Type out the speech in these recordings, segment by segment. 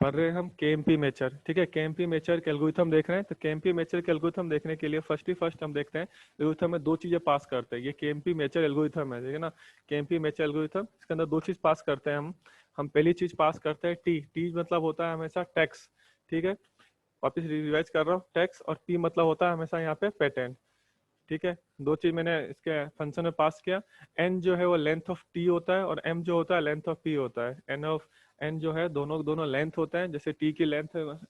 पढ़ रहे हैं हम केएमपी मेचर, ठीक है। केएमपी मेचर के एल्गोरिथम देख रहे हैं, तो केएमपी मेचर के एल्गोरिथम देखने के लिए फर्स्ट हम देखते हैं एल्गोरिथम में दो चीजें पास करते हैं। ये केएमपी मेचर एल्गोरिथम है, ठीक है ना। केएमपी मेचर एल्गोरिथम, इसके अंदर दो चीज पास करते हैं हम पहली चीज पास करते हैं टी। टी मतलब होता है हमेशा टैक्स, ठीक है। वापिस रिवाइज कर रहा हूँ, टैक्स, और पी मतलब होता है हमेशा यहाँ पे पेटेंट, ठीक है। दो चीज मैंने इसके फंक्शन में पास किया। एन जो है वो लेंथ ऑफ टी होता है, और एम जो होता है लेंथ ऑफ पी होता है। एन जो है दोनों दोनों लेंथ होते हैं, जैसे टी की लेंथ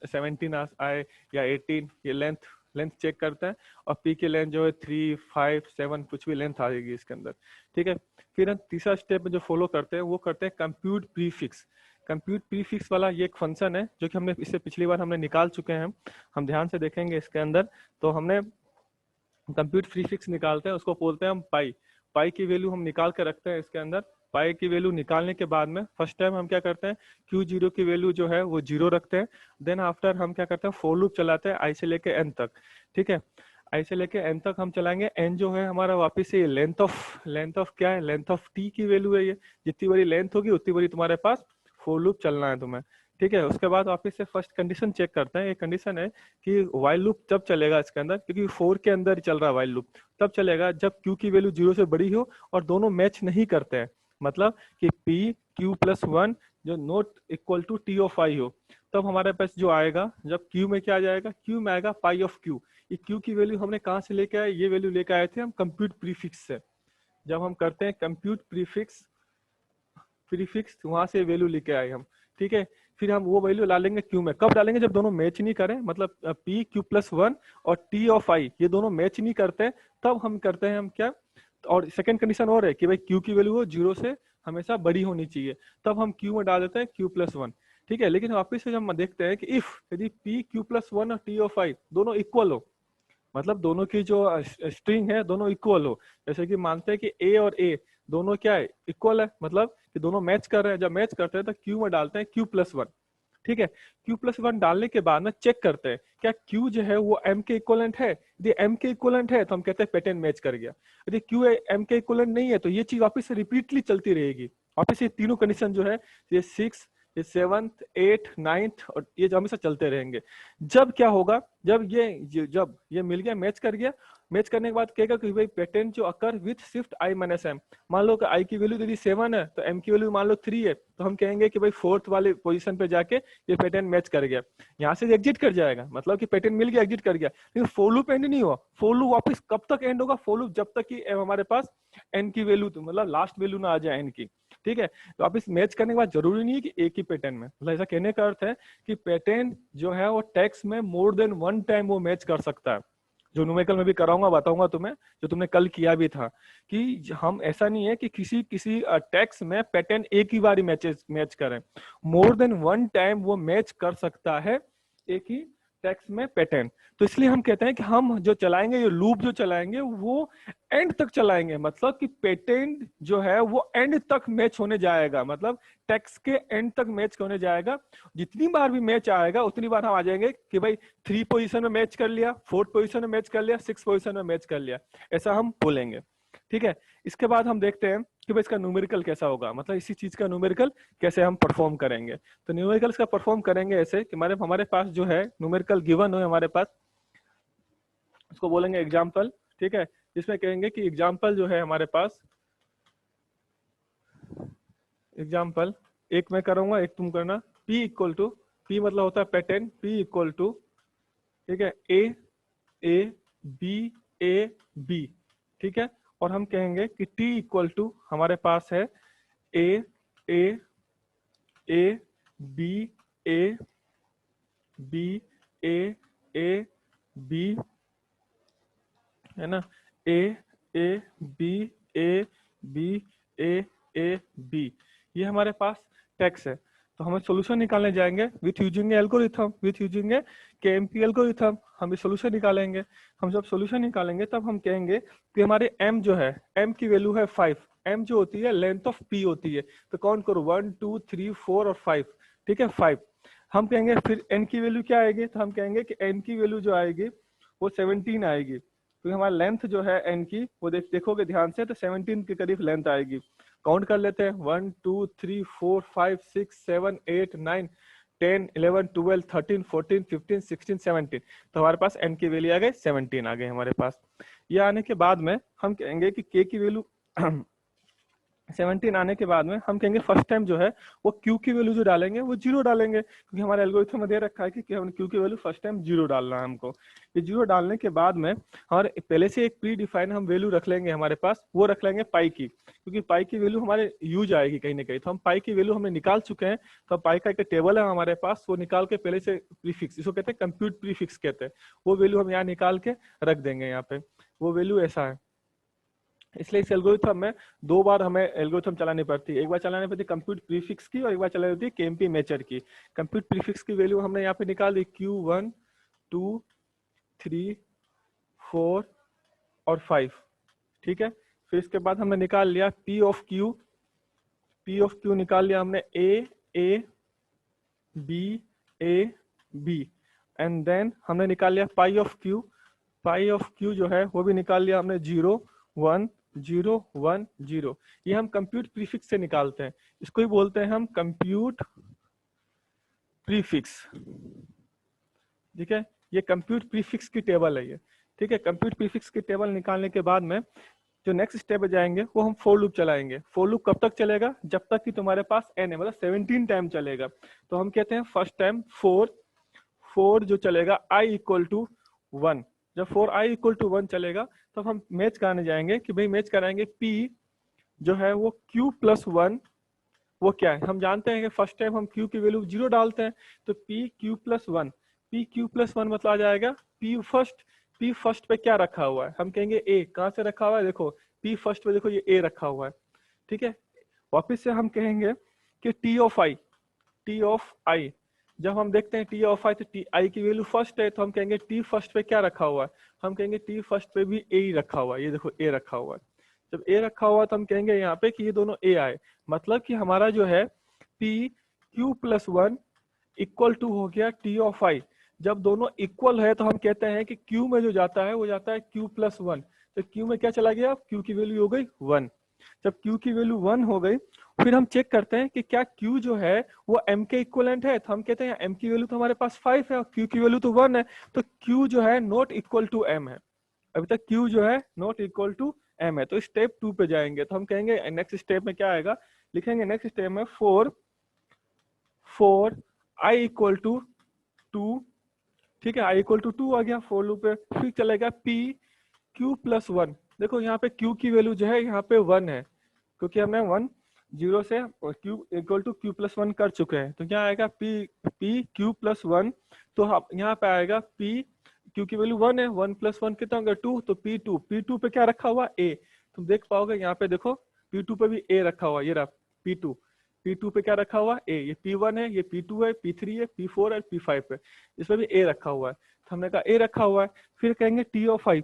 17 आए या 18, ये लेंथ लेंथ चेक करता है। और पी की लेंथ जो है 3, 5, 7 कुछ भी लेंथ आएगी इसके अंदर, ठीक है। फिर हम तीसरा स्टेप जो फॉलो करते हैं वो करते हैं कंप्यूट प्रीफिक्स। कंप्यूट प्रीफिक्स वाला ये एक फंक्शन है जो कि हमने इससे पिछली बार हमने निकाल चुके हैं। हम ध्यान से देखेंगे इसके अंदर, तो हमने कंप्यूट प्रीफिक्स निकालते हैं, उसको बोलते हैं हम पाई। पाई की वैल्यू हम निकाल के रखते हैं इसके अंदर। पाई की वैल्यू निकालने के बाद में फर्स्ट टाइम हम क्या करते हैं, क्यू जीरो की वैल्यू जो है वो जीरो रखते हैं। देन आफ्टर हम क्या करते हैं, फोर लूप चलाते हैं आई से लेके एन तक, ठीक है। आई से लेके एन तक हम चलाएंगे। एन जो है हमारा वापिस से लेंथ ऑफ क्या है, लेंथ ऑफ टी की वैल्यू है। ये जितनी बड़ी लेंथ होगी उतनी बड़ी तुम्हारे पास फोर लूप चलना है तुम्हें, ठीक है। उसके बाद वापिस से फर्स्ट कंडीशन चेक करते हैं। ये कंडीशन है कि वाइल लूप तब चलेगा इसके अंदर, क्योंकि फोर के अंदर ही चल रहा है वाइल लूप, तब चलेगा जब क्यू की वैल्यू जीरो से बड़ी हो और दोनों मैच नहीं करते हैं। मतलब कि पी क्यू प्लस वन जो not equal to T of I हो, तब हमारे पास जो आएगा, जब क्यू में क्या आ जाएगा, क्यू में आएगा पाई ऑफ क्यू। ये क्यू की वैल्यू हमने कहाँ से लेके आए, ये वैल्यू लेके आए थे हम कंप्यूट प्रीफिक्स से। जब हम करते हैं कंप्यूट प्रीफिक्स वहां से वैल्यू लेके आए हम, ठीक है। फिर हम वो वैल्यू डालेंगे क्यू में, कब डालेंगे, जब दोनों मैच नहीं करें, मतलब पी क्यू प्लस वन और टी ऑफ आई ये दोनों मैच नहीं करते, तब हम करते हैं हम क्या। और सेकंड कंडीशन और है कि भाई क्यू की वैल्यू हो जीरो से हमेशा बड़ी होनी चाहिए, तब हम क्यू में डाल देते हैं क्यू प्लस वन, ठीक है। लेकिन वापिस से हम देखते हैं कि इफ यदि पी क्यू प्लस वन और टी ऑफ आई दोनों इक्वल हो, मतलब दोनों की जो स्ट्रिंग है दोनों इक्वल हो, जैसे कि मानते हैं कि ए और ए दोनों क्या है, इक्वल है, मतलब कि दोनों मैच कर रहे हैं। जब मैच करते हैं तो क्यू में डालते हैं क्यू प्लस वन, ठीक है। क्यू प्लस वन डालने के बाद ना चेक करते हैं क्या क्यू जो है वो एम के इक्वलेंट है। यदि एम के इक्वलेंट है तो हम कहते हैं पैटर्न मैच कर गया। यदि क्यू एम के इक्वलेंट नहीं है तो ये चीज वापस से रिपीटली चलती रहेगी। वापस ये तीनों कंडीशन जो है, ये 6, ये 7th 8 9th और ये जो हमेशा चलते रहेंगे। जब क्या होगा, जब ये मिल गया, मैच कर गया, मैच करने के बाद कहेगा कि भाई पैटर्न जो occur with shift I minus M. मान लो कि आई की वैल्यू यदि 7 है तो एम की वैल्यू मान लो 3 है, तो हम कहेंगे कि भाई फोर्थ वाले पोजीशन पे जाके ये पैटर्न मैच कर गया। यहाँ से एग्जिट कर जाएगा, मतलब कि पैटर्न मिल गया, एग्जिट कर गया। लेकिन फोर लूप एंड नहीं हुआ। फोर लूप वापस कब तक एंड होगा, फोर लूप जब तक कि हमारे पास एन की वैल्यू मतलब लास्ट वैल्यू ना आ जाए एन की, ठीक है। तो आप इस मैच करने के बाद जरूरी नहीं है कि एक ही पैटर्न में, मतलब ऐसा कहने का अर्थ है कि पैटर्न जो है वो टेक्स्ट में मोर देन वन टाइम वो मैच कर सकता है। जो न्यूमेरिकल में भी कराऊंगा, बताऊंगा तुम्हें, जो तुमने कल किया भी था, कि हम ऐसा नहीं है कि किसी किसी टेक्स्ट में पैटर्न एक ही बार मैच करें, मोर देन वन टाइम वो मैच कर सकता है एक ही टेक्स्ट में पैटर्न। तो इसलिए हम कहते हैं कि हम जो चलाएंगे, ये लूप जो चलाएंगे वो एंड तक चलाएंगे, मतलब कि पैटर्न जो है वो एंड तक मैच होने जाएगा, मतलब टेक्स्ट के एंड तक मैच होने जाएगा। जितनी बार भी मैच आएगा उतनी बार हम आ जाएंगे कि भाई 3 पोजीशन में मैच कर लिया, 4th पोजीशन में मैच कर लिया, 6th पोजीशन में मैच कर लिया, ऐसा हम बोलेंगे, ठीक है। इसके बाद हम देखते हैं कि भाई इसका न्यूमेरिकल कैसा होगा, मतलब इसी चीज का न्यूमेरिकल कैसे हम परफॉर्म करेंगे। तो न्यूमेरिकल का परफॉर्म करेंगे ऐसे कि हमारे पास जो है न्यूमेरिकल गिवन हो हमारे पास, उसको बोलेंगे एग्जाम्पल, ठीक है। इसमें कहेंगे कि एग्जाम्पल जो है हमारे पास, एग्जाम्पल एक मैं करूंगा एक तुम करना। P इक्वल टू, P मतलब होता है पैटर्न, P इक्वल टू, ठीक है, A B A B, ठीक है। और हम कहेंगे कि T इक्वल टू हमारे पास है A B A B A B, है ना, A B A B A B, ये हमारे पास टेक्स्ट है। तो हमें सॉल्यूशन निकालने जाएंगे with using algorithm, with using KMP algorithm हम सॉल्यूशन निकालेंगे। हम जब सॉल्यूशन निकालेंगे तब हम कहेंगे कि हमारे m जो है, m की वैल्यू है 5। m जो होती है लेंथ ऑफ p होती है, तो काउंट करो 1 2 3 4 और 5, ठीक है 5। हम कहेंगे फिर n की वैल्यू क्या आएगी, तो हम कहेंगे कि n की वैल्यू जो आएगी वो 17 आएगी, क्योंकि हमारा लेंथ जो है n की वो देखोगे ध्यान से तो 17 के करीब लेंथ आएगी। काउंट कर लेते हैं 1 2 3 4 5 6 7 8 9 10, 11, 12, 13, 14, 15, 16, 17। तो हमारे पास n की वैल्यू आ गई 17 आ गई हमारे पास। ये आने के बाद में हम कहेंगे कि k की वैल्यू 17 आने के बाद में हम कहेंगे फर्स्ट टाइम जो है वो q की वैल्यू जो डालेंगे वो 0 डालेंगे, क्योंकि हमारे एल्गोरिथम में दे रखा है कि हम q की वैल्यू फर्स्ट टाइम 0 डालना है हमको। ये 0 डालने के बाद में और पहले से एक प्री डिफाइन हम वैल्यू रख लेंगे हमारे पास, वो रख लेंगे पाई की, क्योंकि पाई की वैल्यू हमारे यूज आएगी कहीं ना कहीं। तो हम पाई की वैल्यू हमने निकाल चुके हैं, तो पाई का एक टेबल है हमारे पास, वो निकाल के पहले से प्रीफिक्स, इसको कहते हैं कंप्यूट प्रीफिक्स कहते हैं, वो वैल्यू हम यहाँ निकाल के रख देंगे यहाँ पे। वो वैल्यू ऐसा है, इसलिए इस एल्गोरिथम में दो बार हमें एल्गोरिथम चलानी पड़ती है, एक बार चलानी पड़ती है कंप्यूट प्रीफिक्स की और एक बार चलानी पड़ती है केएमपी मैचर की। कंप्यूट प्रीफिक्स की वैल्यू हमने यहाँ पे निकाल दी Q1, 2, 3, 4 और 5, ठीक है। फिर इसके बाद हमने निकाल लिया P ऑफ Q निकाल लिया हमने A B एंड देन हमने निकाल लिया पाई ऑफ Q जो है वो भी निकाल लिया हमने 0, 1, 0, 1, 0। ये हम कंप्यूट प्रीफिक्स से निकालते हैं, इसको ही बोलते हैं हम कंप्यूट प्रीफिक्स, ठीक है। ये कंप्यूट प्रीफिक्स की टेबल है ये, ठीक है। कंप्यूट प्रीफिक्स की टेबल निकालने के बाद में जो नेक्स्ट स्टेप जाएंगे वो हम फॉर लूप चलाएंगे। फॉर लूप कब तक चलेगा? जब तक कि तुम्हारे पास n है, मतलब 17 टाइम चलेगा। तो हम कहते हैं फर्स्ट टाइम फोर जो चलेगा i इक्वल टू 1। जब 4i इक्वल टू 1 चलेगा तब हम मैच कराने जाएंगे कि भाई मैच कराएंगे p जो है वो q प्लस 1, वो क्या है हम जानते हैं कि फर्स्ट टाइम हम q की वैल्यू 0 डालते हैं, तो p q plus 1, p q plus 1 मतलब आ जाएगा p फर्स्ट पे क्या रखा हुआ है, हम कहेंगे a। कहाँ से रखा हुआ है? देखो p फर्स्ट पे देखो ये a रखा हुआ है, ठीक है। वापिस से हम कहेंगे कि t ऑफ i, जब हम देखते हैं t ऑफ i तो t i की वैल्यू फर्स्ट है, तो हम कहेंगे t फर्स्ट पे क्या रखा हुआ है, हम कहेंगे t फर्स्ट पे भी a ही रखा हुआ है। ये देखो a रखा हुआ है, जब a रखा हुआ है तो हम कहेंगे यहाँ पे कि ये दोनों a आए, मतलब कि हमारा जो है p q plus 1 equal to हो गया t ऑफ i। जब दोनों इक्वल है तो हम कहते हैं कि q में जो जाता है वो जाता है q प्लस 1, तो q में क्या चला गया? q की वैल्यू हो गई 1। जब q की वैल्यू 1 हो गई फिर हम चेक करते हैं कि क्या q जो है वो m के इक्वलेंट है, तो हम कहते हैं m की वैल्यू तो हमारे पास 5 है और q की वैल्यू तो 1 है, तो q जो है नॉट इक्वल टू m है। अभी तक q जो है नॉट इक्वल टू m है। तो स्टेप 2 पे जाएंगे, तो हम कहेंगे नेक्स्ट स्टेप में क्या आएगा, लिखेंगे नेक्स्ट स्टेप में 4 i इक्वल टू 2, ठीक है। i इक्वल टू 2 आ गया फॉर लूप पे। फिर चलेगा p q प्लस 1, देखो यहाँ पे q की वैल्यू जो है यहाँ पे 1 है, क्योंकि हमने 1 0 से q equal to q plus 1 कर चुके हैं। तो क्या आएगा p q प्लस 1, तो यहाँ पे आएगा p q की वैल्यू 1 है, 1 प्लस 1 कितना होगा 2, तो p2 पे क्या रखा हुआ a, तुम देख पाओगे यहाँ पे देखो p2 पे भी a रखा हुआ, ये रहा p2 पे क्या रखा हुआ a, ये p1 है, ये p2 है, p3 है, p4 है, p5 है, इसमें भी a रखा हुआ है। तो हमने कहा a रखा हुआ है। फिर कहेंगे t ऑफ i,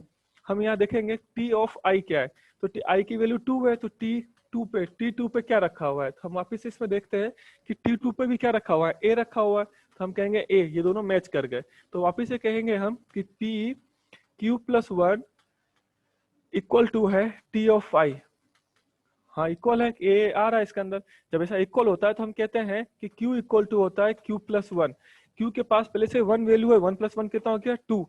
हम यहाँ देखेंगे t ऑफ i क्या है, तो i की वैल्यू 2 है, तो t2 पे क्या रखा हुआ है, तो हम वापिस इसमें देखते हैं कि t2 पे भी क्या रखा हुआ है, a रखा हुआ है, तो हम कहेंगे a, ये दोनों मैच कर गए। तो वापिस से कहेंगे हम कि p q plus 1 equal to है t ऑफ i, हाँ इक्वल है, ए आ रहा है इसके अंदर। जब ऐसा इक्वल होता है तो हम कहते हैं कि Q इक्वल टू होता है Q प्लस 1। Q के पास पहले से 1 वैल्यू है, 1 प्लस 1 कितना हो गया 2,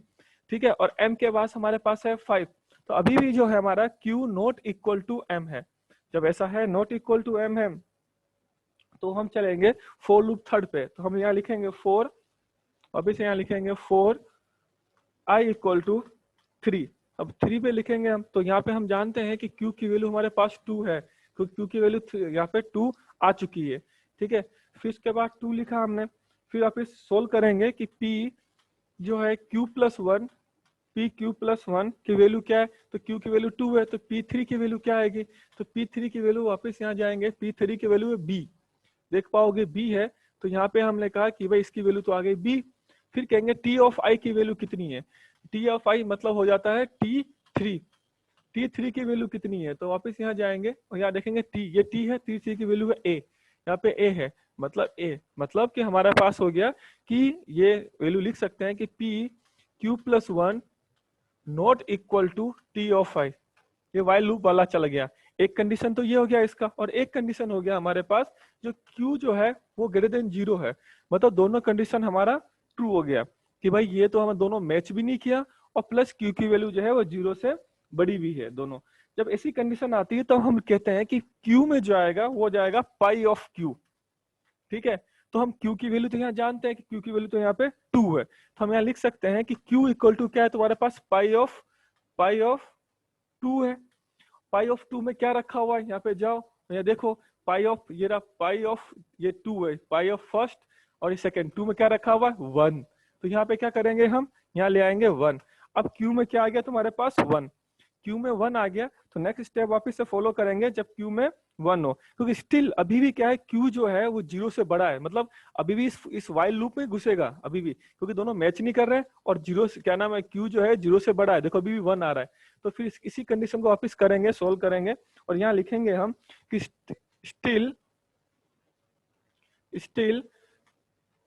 ठीक है। और M के पास हमारे पास है 5, तो अभी भी जो है हमारा Q not equal to M है। जब ऐसा है नॉट इक्वल टू M है तो हम चलेंगे फॉर लूप थर्ड पे, तो हम यहाँ लिखेंगे 4, अभी से यहाँ लिखेंगे 4 i इक्वल टू 3। अब 3 पे लिखेंगे हम, तो यहाँ पे हम जानते हैं कि Q की वैल्यू हमारे पास 2 है, तो Q की वैल्यू यहाँ पे 2 आ चुकी है, ठीक है। फिर इसके बाद 2 लिखा हमने, फिर आप इस सोल्व करेंगे कि P जो है Q plus 1, P Q plus 1 की वैल्यू क्या है, तो Q की वैल्यू 2 है, तो P3 की वैल्यू क्या आएगी, तो P3 की वैल्यू वापस यहाँ जाएंगे, P3 की वैल्यू है B, देख पाओगे B है, तो यहाँ पे हमने कहा कि भाई इसकी वैल्यू तो आ गई B। फिर कहेंगे T ऑफ I की वैल्यू कितनी है, T ऑफ I मतलब हो जाता है T3 की वैल्यू कितनी है, तो वापस यहाँ जाएंगे और यहाँ देखेंगे T, ये T है, T3 की वैल्यू है A, यहाँ पे A है, मतलब कि हमारे पास हो गया कि ये वैल्यू लिख सकते हैं कि P Q plus 1 not equal to T of I, ये वाइल लूप वाला चल गया। एक कंडीशन तो ये हो गया इसका, और एक कंडीशन हो गया हमारे पास जो Q जो है वो ग्रेटर देन 0 है, मतलब दोनों कंडीशन हमारा ट्रू हो गया कि भाई ये तो हम दोनों मैच भी नहीं किया, और प्लस Q की वैल्यू जो है वो 0 से बड़ी भी है दोनों। जब ऐसी कंडीशन आती है तो हम कहते हैं कि Q में जो आएगा वो जाएगा पाई ऑफ Q। ठीक है, तो हम Q की वैल्यू तो यहाँ जानते हैं कि Q की वैल्यू तो यहाँ पे 2 है, तो हम यहाँ लिख सकते हैं कि Q इक्वल टू क्या है तुम्हारे पास, पाई ऑफ 2 है। पाई ऑफ 2 में क्या रखा हुआ है, यहाँ पे जाओ, यहाँ देखो, पाई ऑफ ये रहा, पाई ऑफ ये 2 है, पाई ऑफ फर्स्ट और ये सेकंड, 2 में क्या रखा हुआ है 1, तो यहाँ पे क्या करेंगे हम, यहाँ ले आएंगे 1। अब Q में क्या आ गया तुम्हारे पास 1, Q में 1 आ गया, तो नेक्स्ट स्टेप वापस से फॉलो करेंगे जब Q में 1 हो, क्योंकि स्टिल अभी भी क्या है, Q जो है वो 0 से बड़ा है, मतलब अभी भी इस वाइल लूप में घुसेगा अभी भी, क्योंकि दोनों मैच नहीं कर रहे हैं, और 0 से क्या नाम है, Q जो है 0 से बड़ा है, देखो अभी भी 1 आ रहा है। तो फिर इसी कंडीशन को वापस करेंगे, सोल्व करेंगे, और यहाँ लिखेंगे हम कि स्टिल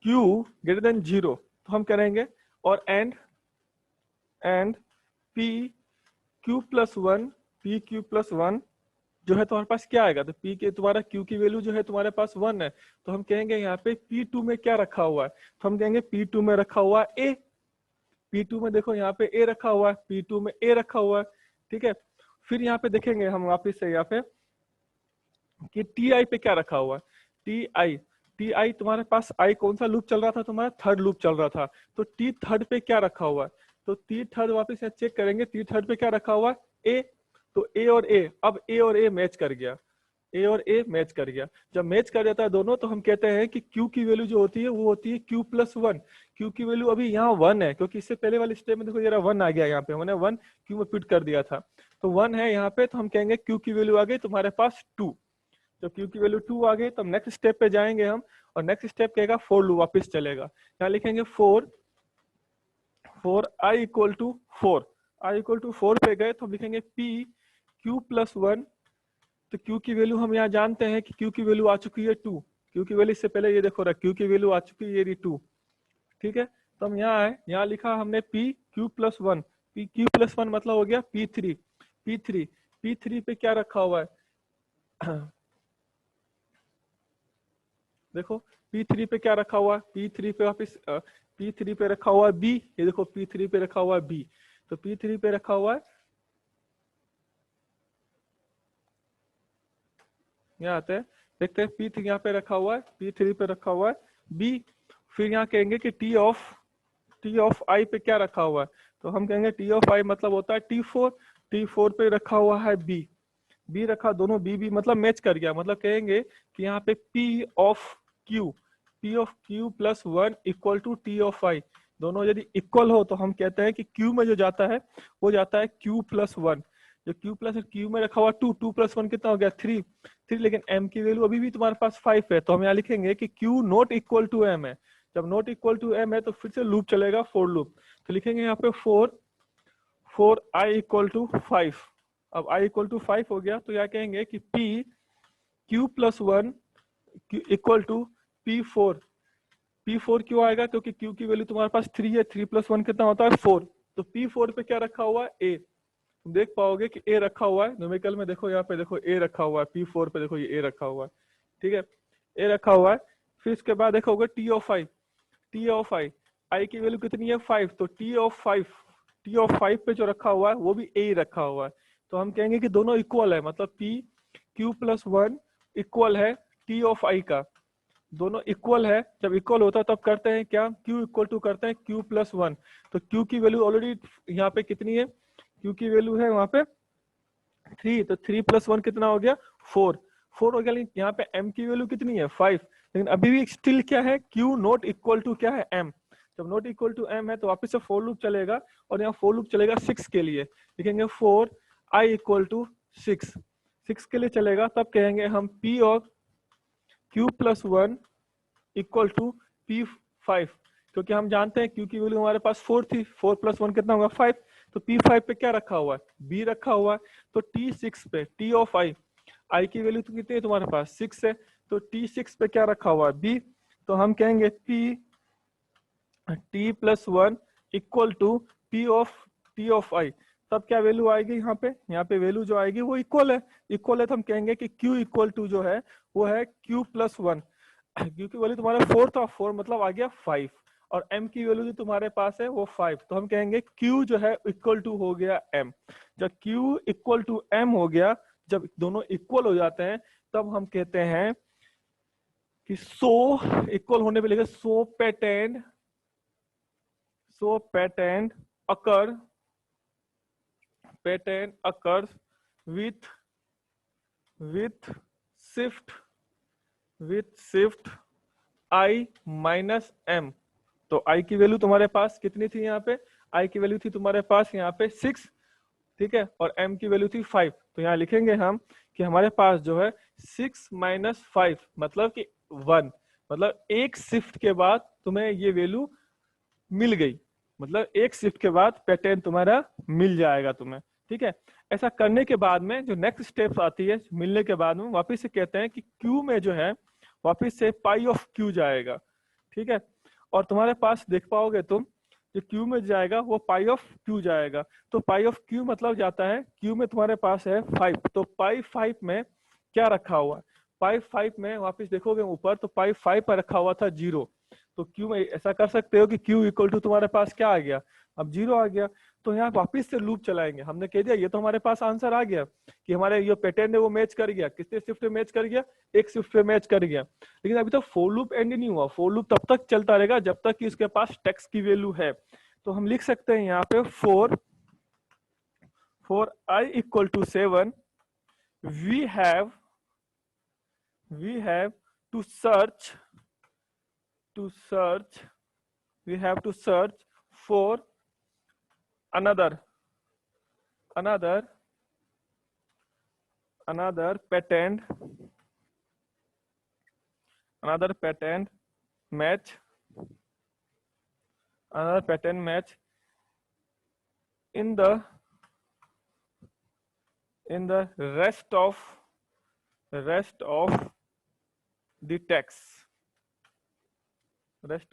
Q ग्रेटर देन 0, तो हम करेंगे और and P Q plus 1, P Q plus 1 जो है तुम्हारे पास क्या आएगा, तो P के तुम्हारा Q की वैल्यू जो है तुम्हारे पास 1 है, तो हम कहेंगे यहाँ पे P2 में क्या रखा हुआ है, तो हम कहेंगे P2 में रखा हुआ है A। P2 में देखो यहाँ पे A रखा हुआ है, P2 में A रखा हुआ है। ठीक है, फिर यहाँ पे देखेंगे हम वापिस से यहाँ पे कि Ti पे क्या रखा हुआ है, Ti तुम्हारे पास I कौन सा लूप चल रहा था, तुम्हारा थर्ड लूप चल रहा था, तो T थर्ड पे क्या रखा हुआ है, तो T थर्ड वापिस यहाँ चेक करेंगे, T थर्ड पे क्या रखा हुआ है A, तो A और A, अब A और A मैच कर गया, A और A मैच कर गया। जब मैच कर जाता है दोनों, तो हम कहते हैं कि Q की वैल्यू जो होती है वो होती है Q प्लस 1। Q की वैल्यू अभी यहाँ 1 है, क्योंकि इससे पहले वाले स्टेप में देखो जरा 1 आ गया, यहाँ पे हमने 1 Q में फिट कर दिया था, तो 1 है यहाँ पे, तो हम कहेंगे Q की वैल्यू आ गई तुम्हारे पास 2। जब Q की वैल्यू 2 आ गई तो नेक्स्ट स्टेप पे जाएंगे हम, और नेक्स्ट स्टेप कहेगा फोर लूप वापिस चलेगा, यहाँ लिखेंगे for I equal to 4, I equal to 4 पे गए तो हम लिखेंगे P Q प्लस 1, तो Q की वैल्यू हम यहाँ जानते हैं कि Q की वैल्यू आ चुकी है 2, Q की वैल्यू इससे पहले ये देखो रहा, Q की वैल्यू आ चुकी है ये 2। ठीक है, तो हम यहाँ आए, यहाँ लिखा हमने P Q plus 1, P Q plus 1 मतलब हो गया P3 पे क्या रखा हुआ है देखो P3 पे क्या रखा हुआ है, P3 पे वापिस P3 पे रखा हुआ है B, ये देखो P3 पे रखा हुआ है B, तो P3 पे रखा हुआ है, यहाँ आते हैं देखते हैं, P3 यहाँ पे रखा हुआ है, P3 पे रखा हुआ है B। फिर यहाँ कहेंगे कि T ऑफ I पे क्या रखा हुआ है, तो हम कहेंगे T ऑफ I मतलब होता है T4 पे रखा हुआ है B रखा, दोनों B मतलब मैच कर गया, मतलब कहेंगे कि यहाँ पे P of Q plus 1 equal to T of I, दोनों यदि इक्वल हो तो हम कहते हैं कि Q में जो जाता है वो जाता है Q प्लस 1, जो Q प्लस Q में रखा हुआ 2 प्लस 1 कितना हो गया 3, लेकिन M की वैल्यू अभी भी तुम्हारे पास 5 है, तो हम यहाँ लिखेंगे कि Q not equal to M है। जब नॉट इक्वल टू M है तो फिर से लूप चलेगा फोर लूप, तो लिखेंगे यहाँ पे फोर I इक्वल टू 5। अब I इक्वल टू 5 हो गया, तो यहाँ कहेंगे कि P Q plus 1 equal to P4 क्यों आएगा, क्योंकि Q की वैल्यू तुम्हारे पास 3 है, 3 प्लस 1 कितना होता है 4, तो P4 पे क्या रखा हुआ है A, तुम देख पाओगे कि A रखा हुआ है न्यूमेरिकल में, देखो यहाँ पे देखो A रखा हुआ है, P4 पे देखो ये A रखा हुआ है। ठीक है, A रखा हुआ है, फिर इसके बाद देखोगे T ऑफ I की वैल्यू कितनी है 5, तो T ऑफ 5 पे जो रखा हुआ है वो भी A रखा हुआ है, तो हम कहेंगे कि दोनों इक्वल है, मतलब P Q प्लस 1 इक्वल है T ऑफ I का, दोनों इक्वल है। जब इक्वल होता है तब करते हैं क्या, Q इक्वल टू करते हैं Q प्लस 1, तो Q की वैल्यू ऑलरेडी यहाँ पे कितनी है, Q की वैल्यू है वहां पे 3, तो 3 प्लस 1 कितना हो गया 4 हो गया, लेकिन यहाँ पे M की वैल्यू कितनी है 5, लेकिन अभी भी स्टिल क्या है Q नॉट इक्वल टू क्या है M, जब नॉट इक्वल टू M है तो वापस से फोर लूप चलेगा, और यहाँ फोर लूप चलेगा 6 के लिए, लिखेंगे 4 I इक्वल टू 6 के लिए चलेगा, तब कहेंगे हम P और Q plus 1 equal to P5, क्योंकि हम जानते हैं Q की वैल्यू हमारे पास 4 थी, 4 प्लस 1 कितना होगा 5, तो P5 पे क्या रखा हुआ है B रखा हुआ है, तो T6 पे T ऑफ I की वैल्यू तो कितनी है तुम्हारे पास 6 है, तो T6 पे क्या रखा हुआ है B, तो हम कहेंगे T plus 1 equal to T of I, तब क्या वैल्यू आएगी यहाँ पे वैल्यू जो आएगी वो इक्वल है तो हम कहेंगे कि Q इक्वल टू जो है वो है Q+1। Q की वैल्यू तुम्हारे 4 था, 4 मतलब आ गया 5, और M की वैल्यू जो तुम्हारे पास है वो 5, तो हम कहेंगे Q जो है इक्वल टू हो गया M। जब Q इक्वल टू M हो गया, जब दोनों इक्वल हो जाते हैं तब हम कहते हैं कि सो इक्वल होने पे लिखे so pattern occur with shift I minus M। तो I की वैल्यू तुम्हारे पास कितनी थी यहाँ पे? I की वैल्यू थी तुम्हारे पास यहाँ पे 6, ठीक है, और M की वैल्यू थी 5। तो यहाँ लिखेंगे हम कि हमारे पास जो है 6 माइनस 5 मतलब कि 1, मतलब एक शिफ्ट के बाद तुम्हें ये वैल्यू मिल गई, मतलब एक शिफ्ट के बाद पैटर्न तुम्हारा मिल जाएगा तुम्हें, ठीक है। ऐसा करने के बाद में जो नेक्स्ट स्टेप आती है मिलने के बाद में, वापिस से कहते हैं कि Q में जो है वापिस से पाई ऑफ Q जाएगा, ठीक है, और तुम्हारे पास देख पाओगे तुम जो Q में जाएगा वो पाई ऑफ Q जाएगा। तो पाई ऑफ Q मतलब जाता है Q में तुम्हारे पास है 5, तो पाई 5 में क्या रखा हुआ है? पाई 5 में वापिस देखोगे ऊपर तो पाई 5 पर रखा हुआ था 0, तो Q में ऐसा कर सकते हो कि Q इक्वल टू तुम्हारे पास क्या आ गया? अब 0 आ गया। तो यहाँ वापिस से लूप चलाएंगे, हमने कह दिया ये तो हमारे पास आंसर आ गया कि हमारे ये पैटर्न है वो मैच कर गया, कितने शिफ्ट पे मैच कर गया? एक शिफ्ट पे मैच कर गया। लेकिन अभी तो फॉर लूप एंड नहीं हुआ, फॉर लूप तब तक चलता रहेगा जब तक कि उसके पास टेक्स्ट की वैल्यू है। तो हम लिख सकते हैं यहाँ पे for I equal to 7 we have to search for another pattern match in the rest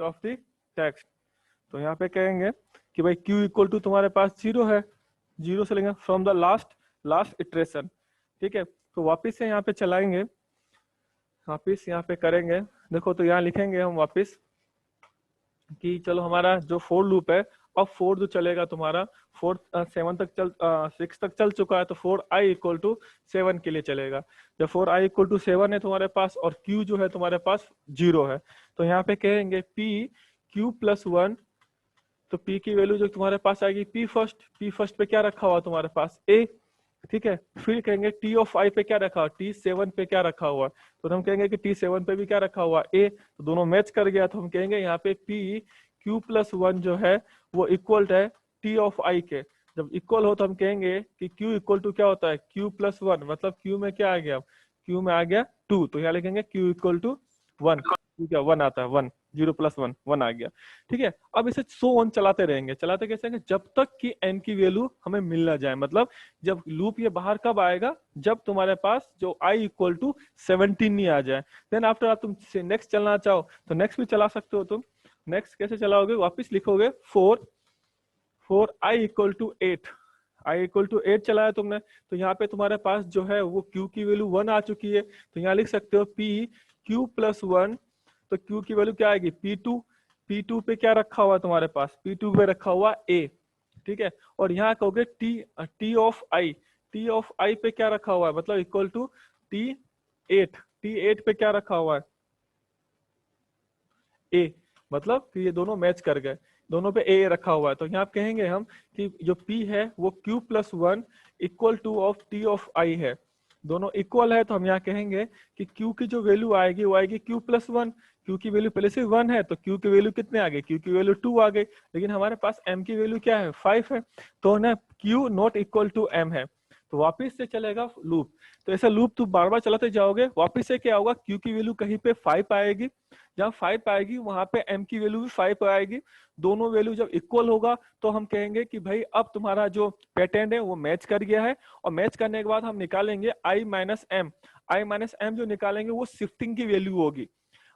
of the text। तो यहाँ पे कहेंगे कि भाई Q इक्वल टू तुम्हारे पास 0 है, 0 से लेंगे फ्रॉम द लास्ट इटरेशन, ठीक है। तो वापिस से यहाँ पे चलाएंगे, वापिस यहाँ पे करेंगे, देखो तो यहाँ लिखेंगे हम वापिस कि चलो हमारा जो फोर लूप है अब 4 जो चलेगा तुम्हारा 6 तक चल चुका है, तो 4I इक्वल टू 7 के लिए चलेगा। जब 4I इक्वल टू 7 है तुम्हारे पास और Q जो है तुम्हारे पास 0 है, तो यहाँ पे कहेंगे P Q+1, तो P की वैल्यू जो तुम्हारे पास आएगी P फर्स्ट पे क्या रखा हुआ तुम्हारे पास A, ठीक है। फिर कहेंगे T ऑफ I पे क्या रखा हुआ, T7 पे क्या रखा हुआ, तो हम कहेंगे कि T7 पे भी क्या रखा हुआ A, तो दोनों मैच कर गया, तो हम कहेंगे यहाँ पे P Q+1 जो है वो इक्वल है T ऑफ I के। जब इक्वल हो तो हम कहेंगे कि Q इक्वल टू क्या होता है Q+1, मतलब Q में क्या आ गया, Q में आ गया 2, तो यहाँ लिखेंगे Q इक्वल टू 1, क्या 1 आता है 1, 0+1 1 आ गया, ठीक है। अब इसे सो ऑन चलाते रहेंगे, चलाते कैसे रहेंगे जब तक कि M की वैल्यू हमें मिल ना जाए, मतलब जब लूप ये बाहर कब आएगा, जब तुम्हारे पास जो I इक्वल टू 17 नहीं आ जाए। देन आफ्टर आप तुम नेक्स्ट चलना चाहो तो नेक्स्ट भी चला सकते हो तुम। नेक्स्ट कैसे चलाओगे, वापिस लिखोगे 4 I equal to 8, I equal to 8 चलाया तुमने, तो यहाँ पे तुम्हारे पास जो है वो Q की वैल्यू 1 आ चुकी है, तो यहाँ लिख सकते हो P Q+1, तो Q की वैल्यू क्या आएगी P2 पे क्या रखा हुआ तुम्हारे पास, P2 पे रखा हुआ A, ठीक है। और यहाँ कहोगे T ऑफ I पे क्या रखा हुआ है, मतलब इक्वल टू T8 पे क्या रखा हुआ है A, मतलब कि ये दोनों मैच कर गए, दोनों पे A रखा हुआ है। तो यहाँ कहेंगे हम कि जो P है वो Q+1 equal two of T of I है, दोनों इक्वल है, तो हम यहाँ कहेंगे कि Q की जो वैल्यू आएगी वो आएगी Q+1, Q की वैल्यू पहले से 1 है, तो Q की वैल्यू कितने आ गई, Q की वैल्यू 2 आ गई, लेकिन हमारे पास M की वैल्यू क्या है 5 है, तो ना Q not equal to M है, तो वापिस से चलेगा लूप। तो ऐसा लूप तुम बार बार चलाते जाओगे, वापिस से क्या होगा Q की वैल्यू कहीं पे 5 आएगी, जहाँ 5 आएगी वहां पे M की वैल्यू भी 5 आएगी, दोनों वैल्यू जब इक्वल होगा तो हम कहेंगे कि भाई अब तुम्हारा जो पैटर्न है वो मैच कर गया है, और मैच करने के बाद हम निकालेंगे I माइनस M जो निकालेंगे वो शिफ्टिंग की वैल्यू होगी।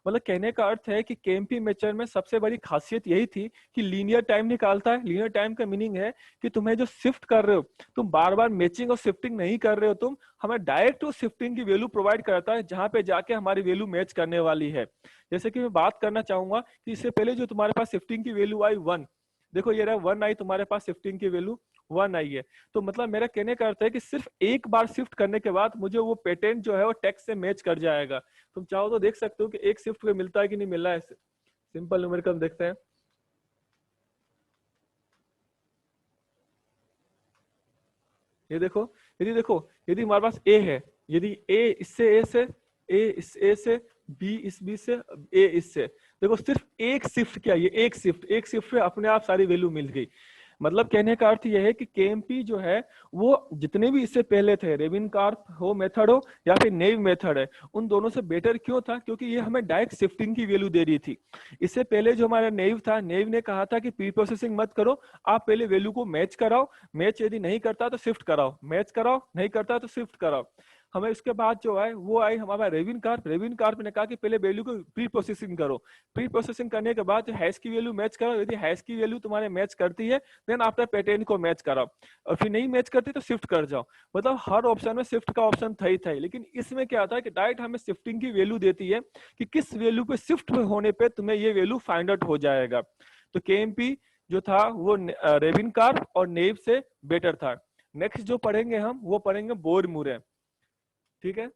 मतलब कहने का अर्थ है कि केएमपी मेथड में सबसे बड़ी खासियत यही थी कि लीनियर टाइम निकालता है। लीनियर टाइम का मीनिंग है कि तुम्हें जो शिफ्ट कर रहे हो, तुम बार बार मैचिंग और शिफ्टिंग नहीं कर रहे हो, तुम हमें डायरेक्ट उस शिफ्टिंग की वैल्यू प्रोवाइड करता है जहां पे जाके हमारी वैल्यू मैच करने वाली है। जैसे कि मैं बात करना चाहूंगा कि इससे पहले जो तुम्हारे पास शिफ्टिंग की वैल्यू आई 1, देखो ये रहा 1 आई तुम्हारे पास, शिफ्टिंग की वैल्यू 1 आई है। तो मतलब मेरा कहने का अर्थ है कि सिर्फ एक बार शिफ्ट करने के बाद मुझे वो पैटर्न जो है वो टेक्स्ट से मैच कर जाएगा। तुम चाहो तो देख सकते हो कि एक शिफ्ट पे मिलता है कि नहीं मिल रहा है। सिंपल न्यूमेरिकल देखते हैं। ये देखो, यदि हमारे पास ए है, यदि ए इससे ए से, ए इस ए से, बी इस बी से, ए इससे, देखो सिर्फ एक शिफ्ट किया, ये एक शिफ्ट पे अपने आप सारी वैल्यू मिल गई। मतलब कहने का अर्थ यह है कि केएमपी जो है वो जितने भी इससे पहले थे, रेविनकार्प हो मेथड हो या फिर नेव मेथड है, उन दोनों से बेटर क्यों था? क्योंकि ये हमें डायरेक्ट शिफ्टिंग की वैल्यू दे रही थी। इससे पहले जो हमारा नेव था, नेव ने कहा था कि प्री प्रोसेसिंग मत करो, आप पहले वैल्यू को मैच कराओ, मैच यदि नहीं करता तो शिफ्ट कराओ, मैच कराओ, नहीं करता तो शिफ्ट कराओ। हमें उसके बाद जो है वो आई हमारा रेविनकार्प ने कहा कि पहले वैल्यू को प्री प्रोसेसिंग करो, प्री प्रोसेसिंग करने के बाद हैश की वैल्यू मैच करो, यदि हैश की वैल्यू तुम्हारे मैच करती है देन आफ्टर पैटर्न को मैच कराओ, और फिर नहीं मैच करती तो शिफ्ट कर जाओ। मतलब हर ऑप्शन में शिफ्ट का ऑप्शन था ही था, लेकिन इसमें क्या था कि डायरेक्ट हमें शिफ्टिंग की वैल्यू देती है कि किस वैल्यू पे शिफ्ट होने पे तुम्हें ये वैल्यू फाइंड आउट हो जाएगा। तो केएमपी जो था वो रेविनकार्प और नेव से बेटर था। नेक्स्ट जो पढ़ेंगे हम वो पढ़ेंगे बोर-मूरे, ठीक है।